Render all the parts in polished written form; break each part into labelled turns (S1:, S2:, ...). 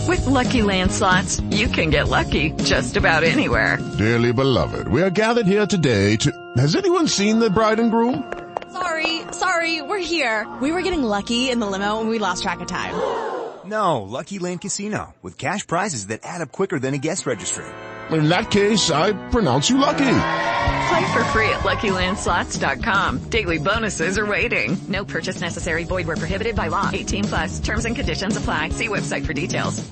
S1: With Lucky Land Slots, you can get lucky just about anywhere.
S2: Dearly beloved, we are gathered here today to... Has anyone seen the bride and groom?
S3: Sorry, we're here. We were getting lucky in the limo and we lost track of time.
S4: No, Lucky Land Casino, with cash prizes that add up quicker than a guest registry.
S2: In that case, I pronounce you lucky.
S1: Play for free at LuckyLandSlots.com. Daily bonuses are waiting. No purchase necessary. Void where prohibited by law. 18+. Terms and conditions apply. See website for details.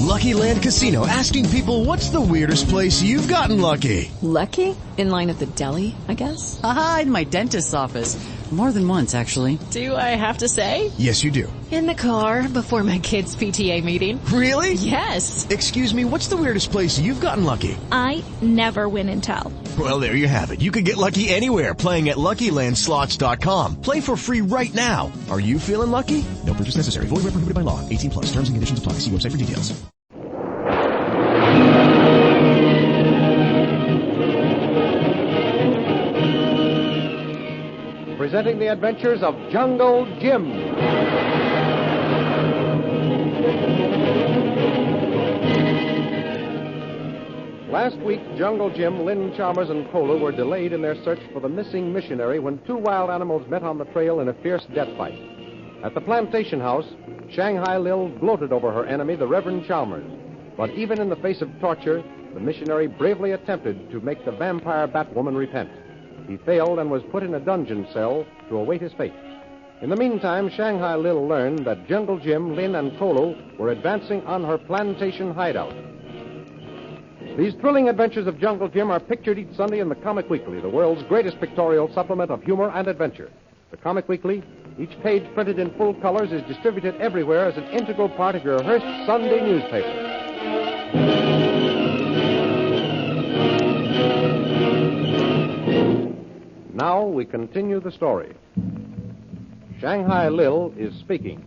S5: Lucky Land Casino, asking people, what's the weirdest place you've gotten lucky?
S6: Lucky? In line at the deli, I guess?
S7: Aha, in my dentist's office. More than once, actually.
S3: Do I have to say?
S5: Yes, you do.
S3: In the car before my kids' PTA meeting.
S5: Really?
S3: Yes.
S5: Excuse me, what's the weirdest place you've gotten lucky?
S8: I never win and tell.
S5: Well, there you have it. You can get lucky anywhere, playing at LuckyLandSlots.com. Play for free right now. Are you feeling lucky? No purchase necessary. Void where prohibited by law. 18+. Terms and conditions apply. See website for details.
S9: Presenting the adventures of Jungle Jim. Last week, Jungle Jim, Lynn Chalmers, and Kolu were delayed in their search for the missing missionary when two wild animals met on the trail in a fierce death fight. At the plantation house, Shanghai Lil gloated over her enemy, the Reverend Chalmers. But even in the face of torture, the missionary bravely attempted to make the vampire Batwoman repent. He failed and was put in a dungeon cell to await his fate. In the meantime, Shanghai Lil learned that Jungle Jim, Lynn, and Kolu were advancing on her plantation hideout. These thrilling adventures of Jungle Jim are pictured each Sunday in the Comic Weekly, the world's greatest pictorial supplement of humor and adventure. The Comic Weekly, each page printed in full colors, is distributed everywhere as an integral part of your Hearst Sunday newspaper. Now we continue the story. Shanghai Lil is speaking.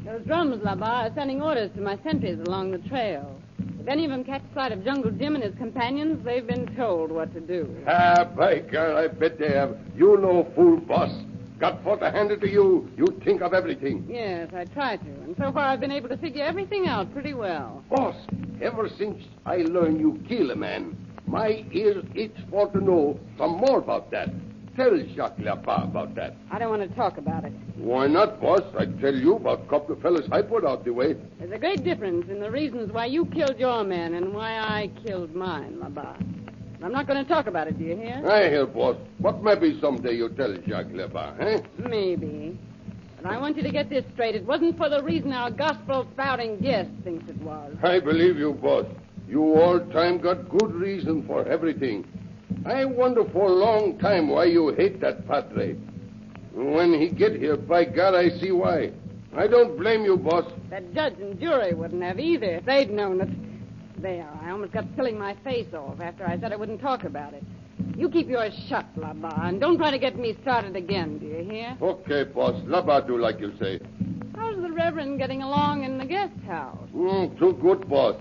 S10: Those drums, Labar, are sending orders to my sentries along the trail. If any of them catch sight of Jungle Jim and his companions, they've been told what to do.
S11: By God, I bet they have. You know, fool boss. Got for to hand it to you. You think of everything.
S10: Yes, I try to. And so far I've been able to figure everything out pretty well.
S11: Boss, ever since I learned you kill a man, my ears itch for to know some more about that. Tell Jacques Lapin about that.
S10: I don't want to talk about it.
S11: Why not, boss? I tell you about a couple of fellas I put out the way.
S10: There's a great difference in the reasons why you killed your man and why I killed mine, Labar. I'm not going to talk about it, do you hear?
S11: I hear, boss. But maybe someday you'll tell Jacques Lapin, eh?
S10: Maybe. But I want you to get this straight. It wasn't for the reason our gospel-spouting guest thinks it was.
S11: I believe you, boss. You all time got good reason for everything. I wonder for a long time why you hate that padre. When he get here, by God, I see why. I don't blame you, boss.
S10: That judge and jury wouldn't have either if they'd known it. There, I almost got peeling my face off after I said I wouldn't talk about it. You keep yours shut, Labar, and don't try to get me started again, do you hear?
S11: Okay, boss. Labar do like you say.
S10: How's the Reverend getting along in the guest house?
S11: Too good, boss.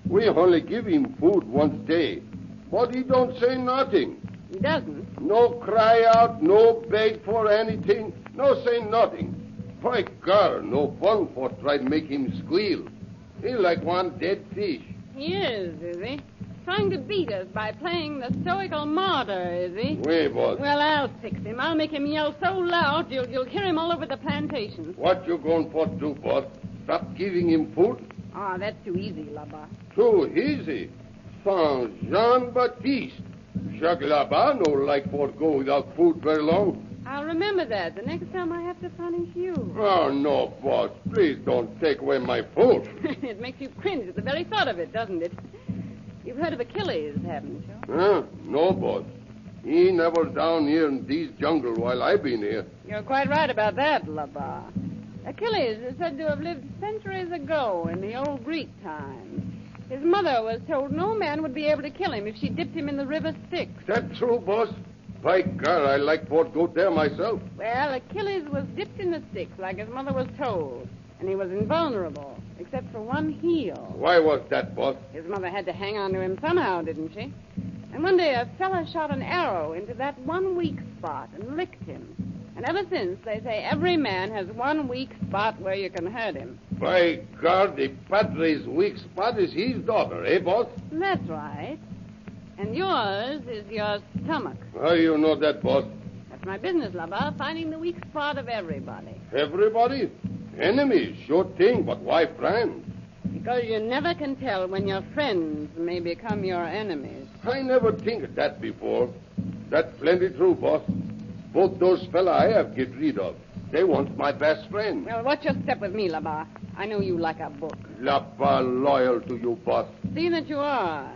S11: We only give him food once a day. But he don't say nothing.
S10: He doesn't?
S11: No cry out, no beg for anything, no say nothing. By God, no fun for try to make him squeal. He like one dead fish.
S10: He is he? Trying to beat us by playing the stoical martyr, is he?
S11: Wait, boss.
S10: Well, I'll fix him. I'll make him yell so loud you'll hear him all over the plantation.
S11: What you going for to do, boss? Stop giving him food?
S10: Ah, that's too easy, Labar.
S11: Too easy? Saint Jean-Baptiste. Jacques Laban no like for to go without food very long.
S10: I'll remember that the next time I have to punish you.
S11: Oh, no, boss. Please don't take away my food.
S10: It makes you cringe at the very thought of it, doesn't it? You've heard of Achilles, haven't you?
S11: No, boss. He never down here in these jungle while I been here.
S10: You're quite right about that, Labar. Achilles is said to have lived centuries ago in the old Greek times. His mother was told no man would be able to kill him if she dipped him in the river Styx.
S11: That true, boss? By God, I like for to go there myself.
S10: Well, Achilles was dipped in the Styx like his mother was told, and he was invulnerable, except for one heel.
S11: Why was that, boss?
S10: His mother had to hang on to him somehow, didn't she? And one day a fella shot an arrow into that one weak spot and licked him. And ever since, they say every man has one weak spot where you can hurt him.
S11: By God, the Padre's weak spot is his daughter, eh, boss?
S10: That's right. And yours is your stomach.
S11: How you know that, boss?
S10: That's my business, lover, finding the weak spot of everybody.
S11: Everybody? Enemies, sure thing, but why friends?
S10: Because you never can tell when your friends may become your enemies.
S11: I never think of that before. That's plenty true, boss. Both those fella I have get rid of. They want my best friend.
S10: Well, watch your step with me, Labar. I know you like a book.
S11: Lapa loyal to you, boss.
S10: See that you are.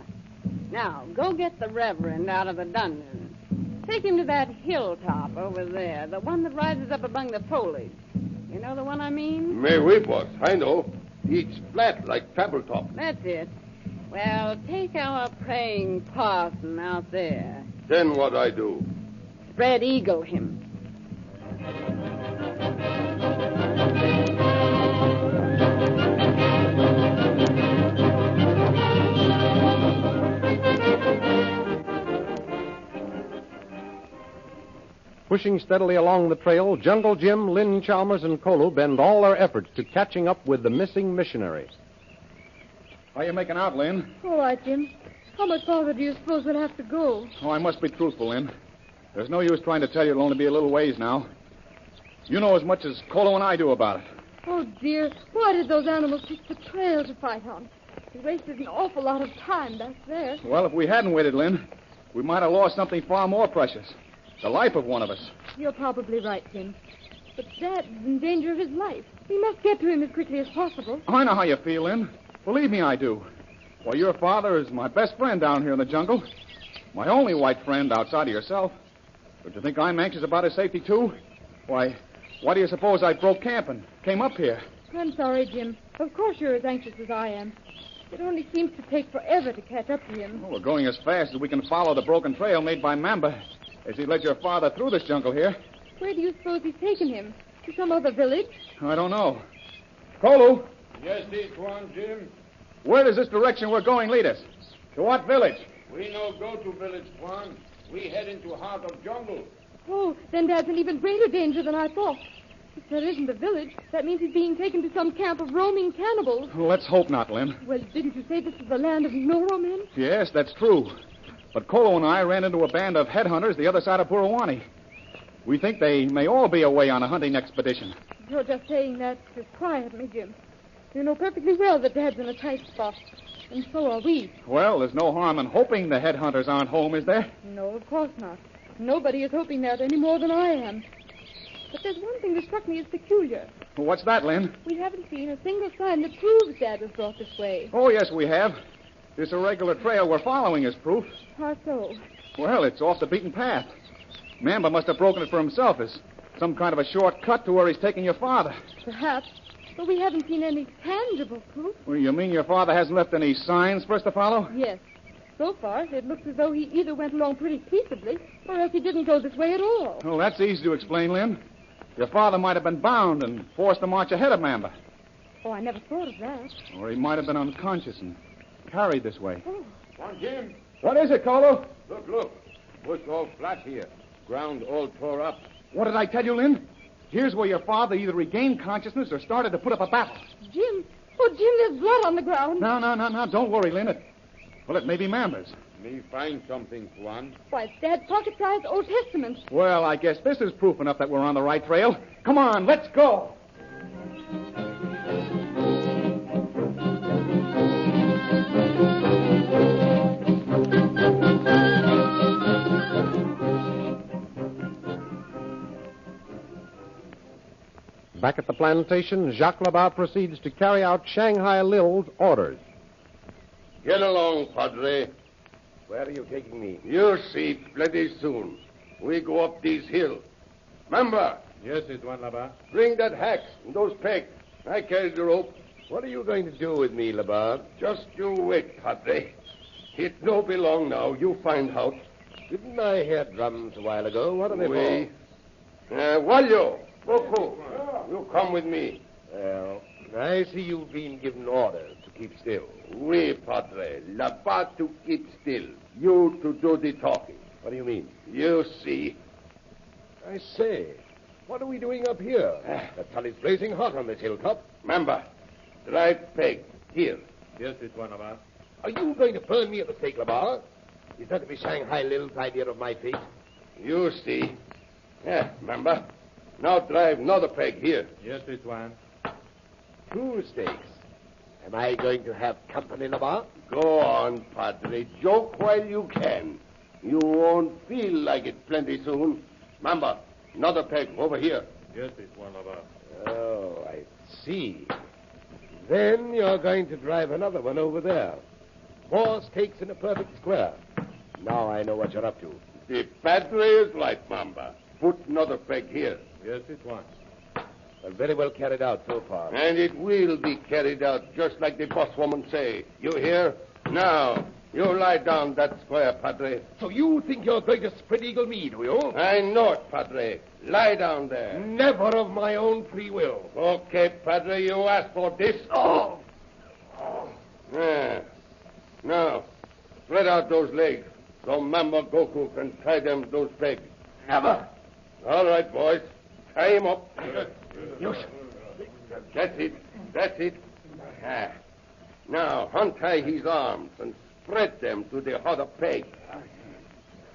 S10: Now, go get the Reverend out of the dungeon. Take him to that hilltop over there, the one that rises up among the foliage. You know the one I mean?
S11: May we, boss. I know. It's flat like tabletop.
S10: That's it. Well, take our praying parson out there.
S11: Then what I do?
S10: Spread eagle him.
S9: Pushing steadily along the trail, Jungle Jim, Lynn Chalmers, and Kolu bend all their efforts to catching up with the missing missionary.
S12: How you making out, Lynn?
S13: All right, Jim. How much farther do you suppose we'll have to go?
S12: Oh, I must be truthful, Lynn. There's no use trying to tell you it'll only be a little ways now. You know as much as Kolu and I do about it.
S13: Oh, dear. Why did those animals pick the trail to fight on? We wasted an awful lot of time back there.
S12: Well, if we hadn't waited, Lynn, we might have lost something far more precious. The life of one of us.
S13: You're probably right, Jim. But Dad's in danger of his life. We must get to him as quickly as possible.
S12: I know how you feel, Lynn. Believe me, I do. Why, your father is my best friend down here in the jungle. My only white friend outside of yourself. Don't you think I'm anxious about his safety, too? Why do you suppose I broke camp and came up here?
S13: I'm sorry, Jim. Of course you're as anxious as I am. It only seems to take forever to catch up to him.
S12: Well, we're going as fast as we can follow the broken trail made by Mamba as he led your father through this jungle here.
S13: Where do you suppose he's taken him? To some other village?
S12: I don't know. Kolu,
S11: Yes, this one, Jim.
S12: where does this direction we're going lead us? To what village?
S11: We no go to village, Juan. We head into heart of jungle.
S13: Oh, then Dad's in even greater danger than I thought. If there isn't a village, that means he's being taken to some camp of roaming cannibals.
S12: Well, let's hope not, Lynn.
S13: Well, didn't you say this is the land of Noro men?
S12: Yes, that's true. But Kolu and I ran into a band of headhunters the other side of Burawani. We think they may all be away on a hunting expedition.
S13: You're just saying that to quiet me, Jim. You know perfectly well that Dad's in a tight spot. And so are we.
S12: Well, there's no harm in hoping the headhunters aren't home, is there?
S13: No, of course not. Nobody is hoping that any more than I am. But there's one thing that struck me as peculiar.
S12: Well, what's that, Lynn?
S13: We haven't seen a single sign that proves Dad was brought this way.
S12: Oh, yes, we have. This irregular trail we're following is proof.
S13: How so?
S12: Well, it's off the beaten path. Mamba must have broken it for himself as some kind of a shortcut to where he's taking your father.
S13: Perhaps. But we haven't seen any tangible proof.
S12: Well, you mean your father hasn't left any signs for us to follow?
S13: Yes. So far, it looks as though he either went along pretty peaceably or else he didn't go this way at all.
S12: Well, that's easy to explain, Lynn. Your father might have been bound and forced to march ahead of Mamba.
S13: Oh, I never thought of that.
S12: Or he might have been unconscious and carried this way.
S13: Oh.
S11: Juan, Jim.
S12: What is it, Kolu?
S11: Look. Bush all flat here. Ground all tore up.
S12: What did I tell you, Lynn? Here's where your father either regained consciousness or started to put up a battle.
S13: Jim! Oh, Jim, there's blood on the ground.
S12: No. Don't worry, Lynn. It may be Mamba's.
S11: Me find something, Juan.
S13: Why, it's Dad's pocket-sized Old Testament.
S12: Well, I guess this is proof enough that we're on the right trail. Come on, let's go.
S9: Back at the plantation, Jacques Labat proceeds to carry out Shanghai Lil's orders.
S11: Get along, Padre.
S14: Where are you taking me?
S11: You'll see plenty soon. We go up these hills. Remember?
S14: Yes, it's one, Labat.
S11: Bring that hack and those pegs. I carry the rope.
S14: What are you going to do with me, Labat?
S11: Just you wait, Padre. It no be long now. You find out.
S14: Didn't I hear drums a while ago? What are they for?
S11: Walyo, Boku, you come with me.
S14: Well, I see you've been given orders to keep still.
S11: Oui, Padre. Labat to keep still. You to do the talking.
S14: What do you mean?
S11: You see.
S14: I say, What are we doing up here? The sun is blazing hot on this hilltop.
S11: Remember, drive peg. Here.
S14: Yes, it's one of us. Are you going to burn me at the stake, Labar? Is that to be Shanghai Lil's idea of my fate?
S11: You see. Yeah, remember? Now drive another peg here.
S14: Yes, it's one. 2 stakes. Am I going to have company, Labar?
S11: Go on, Padre. Joke while you can. You won't feel like it plenty soon. Remember, another peg over here.
S14: Yes, it's one of us. Oh, I see. Then you're going to drive another one over there. 4 stakes in a perfect square. Now I know what you're up to.
S11: The Padre is right, Mamba. Put another peg here.
S14: Yes, it's one. Well, very well carried out so far.
S11: And it will be carried out just like the boss woman say. You hear? Now, you lie down that square, Padre.
S14: So you think you're going to spread eagle me, do you?
S11: I know it, Padre. Lie down there.
S14: Never of my own free will.
S11: Okay, Padre, you asked for this.
S14: Oh!
S11: Yeah. Now, spread out those legs so Mamba Goku can tie them to those pegs.
S14: Never.
S11: All right, boys. Tie him up.
S14: You
S11: That's it. That's it. Ah. Now, untie his arms and spread them to the other peg.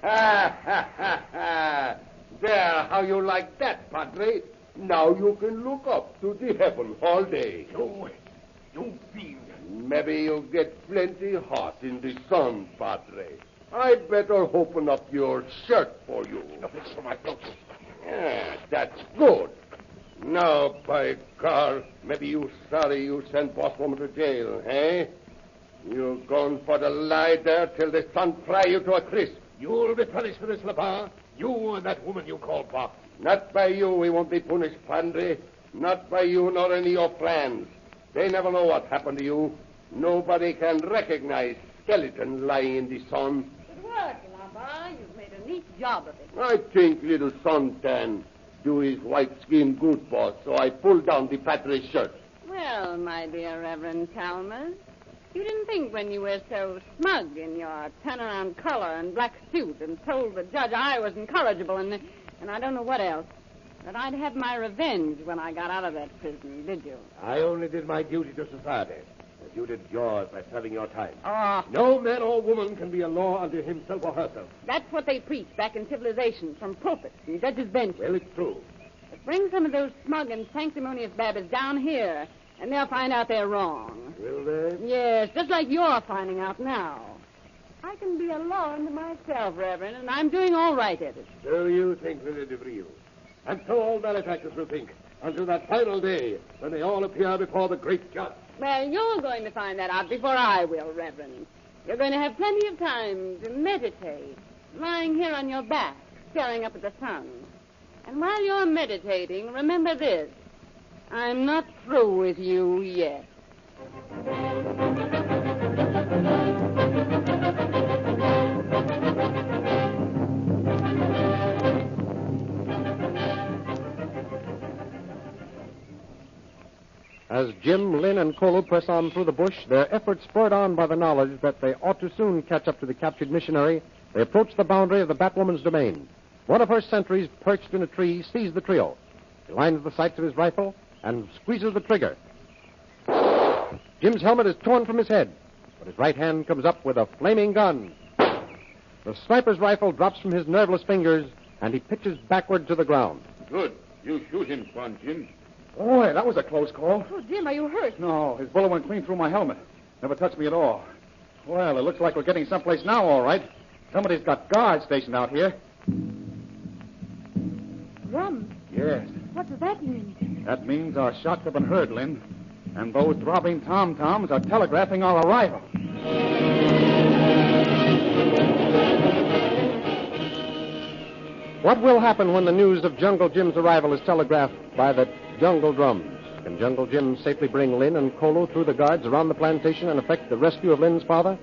S11: Ha, ha, ha, ha. There, how you like that, Padre? Now you can look up to the heaven all day.
S14: You fiend.
S11: Maybe you'll get plenty hot in the sun, Padre. I'd better open up your shirt for you.
S14: It's for my throat.
S11: Yeah, that's good. Now, by God, maybe you sorry you sent boss woman to jail, eh? You're going for the lie there till the sun fry you to a crisp.
S14: You'll be punished for this, Labar. You and that woman you call boss.
S11: Not by you we won't be punished, Padre. Not by you nor any of your friends. They never know what happened to you. Nobody can recognize skeleton lying in the sun.
S10: Good work, Labar. You've made a neat job of it.
S11: I think little suntan do his white skin good, boss, so I pulled down the Padre's shirt.
S10: Well, my dear Reverend Chalmers, you didn't think when you were so smug in your turnaround collar and black suit and told the judge I was incorrigible and I don't know what else, that I'd have my revenge when I got out of that prison, did you?
S14: I only did my duty to society. As you did yours by serving your time.
S10: Oh.
S14: No man or woman can be a law unto himself or herself.
S10: That's what they preach back in civilization from pulpits and judges' benches.
S14: Well, it's true.
S10: But bring some of those smug and sanctimonious babbies down here, and they'll find out they're wrong.
S14: Will they?
S10: Yes, just like you're finding out now. I can be a law unto myself, Reverend, and I'm doing all right at it.
S14: So you think, Lily DeVril. And so all malefactors will think, until that final day when they all appear before the great judge.
S10: Well, you're going to find that out before I will, Reverend. You're going to have plenty of time to meditate, lying here on your back, staring up at the sun. And while you're meditating, remember this. I'm not through with you yet.
S9: As Jim, Lin, and Kolu press on through the bush, their efforts spurred on by the knowledge that they ought to soon catch up to the captured missionary, they approach the boundary of the Batwoman's domain. One of her sentries, perched in a tree, sees the trio. He lines the sights of his rifle and squeezes the trigger. Jim's helmet is torn from his head, but his right hand comes up with a flaming gun. The sniper's rifle drops from his nerveless fingers, and he pitches backward to the ground.
S12: Good. You shoot him, son, Jim.
S15: Boy, that was a close call.
S13: Oh, Jim, are you hurt?
S15: No, his bullet went clean through my helmet. Never touched me at all. Well, it looks like we're getting someplace now, all right. Somebody's got guards stationed out here.
S13: Rum.
S15: Yes.
S13: What does that mean?
S15: That means our shots have been heard, Lynn. And those throbbing tom-toms are telegraphing our arrival.
S9: What will happen when the news of Jungle Jim's arrival is telegraphed by the jungle drums? Can Jungle Jim safely bring Lin and Kolu through the guards around the plantation and effect the rescue of Lin's father?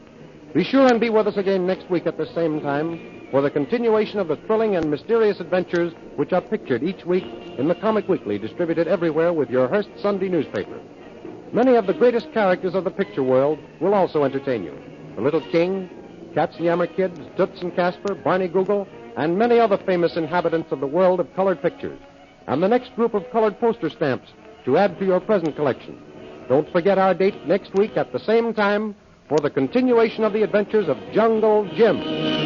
S9: Be sure and be with us again next week at the same time for the continuation of the thrilling and mysterious adventures which are pictured each week in the Comic Weekly, distributed everywhere with your Hearst Sunday newspaper. Many of the greatest characters of the picture world will also entertain you. The Little King, Katz and Yammer Kids, Toots and Casper, Barney Google, and many other famous inhabitants of the world of colored pictures. and the next group of colored poster stamps to add to your present collection. Don't forget our date next week at the same time for the continuation of the adventures of Jungle Jim.